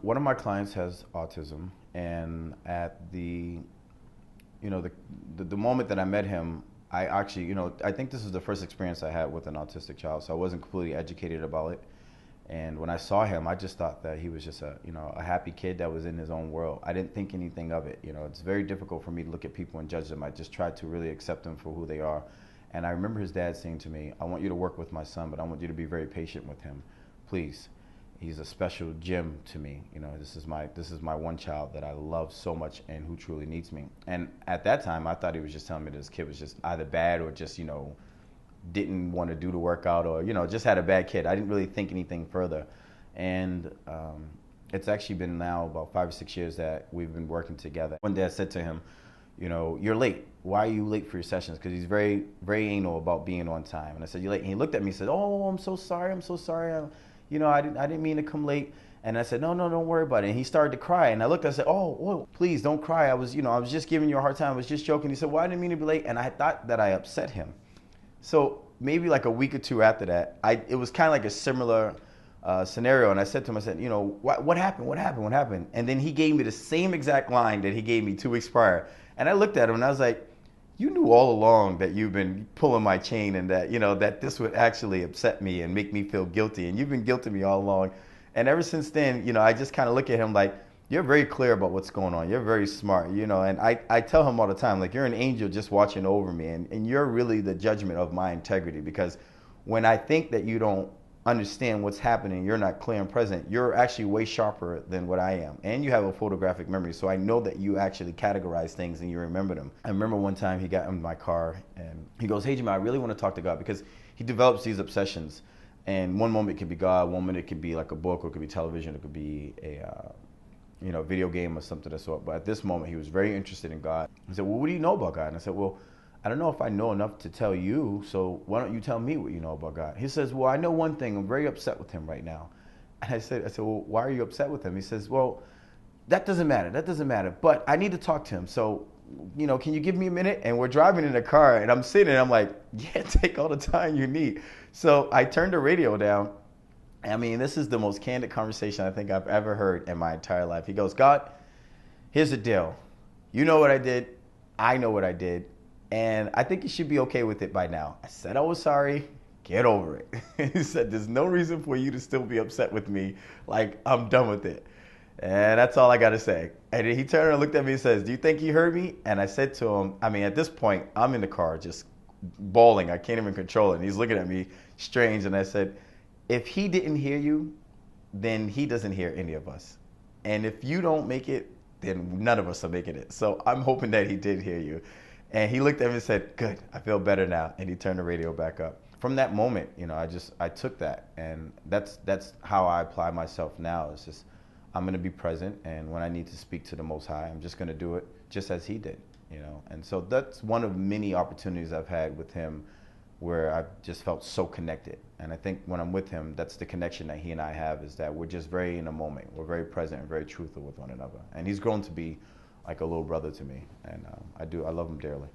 One of my clients has autism, and at the moment that I met him, I actually, I think this is the first experience I had with an autistic child, so I wasn't completely educated about it. And when I saw him, I just thought that he was just a happy kid that was in his own world. I didn't think anything of it. It's very difficult for me to look at people and judge them. I just tried to really accept them for who they are. And I remember his dad saying to me, "I want you to work with my son, but I want you to be very patient with him, please. He's a special gem to me. This is my one child that I love so much and who truly needs me." And at that time, I thought he was just telling me this kid was just either bad or just didn't want to do the workout, or just had a bad kid. I didn't really think anything further. And it's actually been now about 5 or 6 years that we've been working together. One day I said to him, "You're late. Why are you late for your sessions?" Because he's very, very anal about being on time. And I said, "You're late." And he looked at me and said, "Oh, I'm so sorry. I'm so sorry. I didn't mean to come late." And I said, "No, no, don't worry about it." And he started to cry. And I looked, I said, "Oh, whoa, please don't cry. I was just giving you a hard time. I was just joking." He said, "Well, I didn't mean to be late." And I thought that I upset him. So maybe like a week or two after that, it was kind of like a similar scenario. And I said to him, I said, "What happened? What happened? What happened?" And then he gave me the same exact line that he gave me 2 weeks prior. And I looked at him and I was like, "You knew all along that you've been pulling my chain, and that, that this would actually upset me and make me feel guilty. And you've been guilting me all along." And ever since then, I just kind of look at him like, "You're very clear about what's going on. You're very smart, And I tell him all the time, like, "You're an angel just watching over me. And you're really the judgment of my integrity, because when I think that you don't understand what's happening, you're not clear and present, you're actually way sharper than what I am. And you have a photographic memory, so I know that you actually categorize things and you remember them." I remember one time he got in my car and he goes, "Hey, Jimmy, I really want to talk to God," because he develops these obsessions. And one moment it could be God, one minute it could be like a book, or it could be television, it could be a video game or something of the sort. But at this moment, he was very interested in God. He said, "Well, what do you know about God?" And I said, "Well, I don't know if I know enough to tell you, so why don't you tell me what you know about God?" He says, "Well, I know one thing. I'm very upset with him right now." And I said, "Well, why are you upset with him?" He says, "Well, that doesn't matter. That doesn't matter. But I need to talk to him. So, can you give me a minute?" And we're driving in the car, and I'm sitting, and I'm like, "Yeah, take all the time you need." So I turned the radio down. I mean, this is the most candid conversation I think I've ever heard in my entire life. He goes, "God, here's the deal. You know what I did. I know what I did. And I think you should be okay with it by now. I said I was sorry. Get over it." He said, "There's no reason for you to still be upset with me. Like, I'm done with it." And that's all I got to say. And then he turned around and looked at me and says, "Do you think he heard me?" And I said to him, at this point, I'm in the car just bawling. I can't even control it. And he's looking at me strange. And I said, "If he didn't hear you, then he doesn't hear any of us. And if you don't make it, then none of us are making it. So I'm hoping that he did hear you." And he looked at me and said, "Good, I feel better now." And he turned the radio back up. From that moment, I took that, and that's how I apply myself now. It's just, I'm going to be present, and when I need to speak to the Most High, I'm just going to do it just as he did, And so that's one of many opportunities I've had with him where I've just felt so connected. And I think when I'm with him, that's the connection that he and I have, is that we're just very in a moment. We're very present and very truthful with one another. And he's grown to be like a little brother to me. And I love him dearly.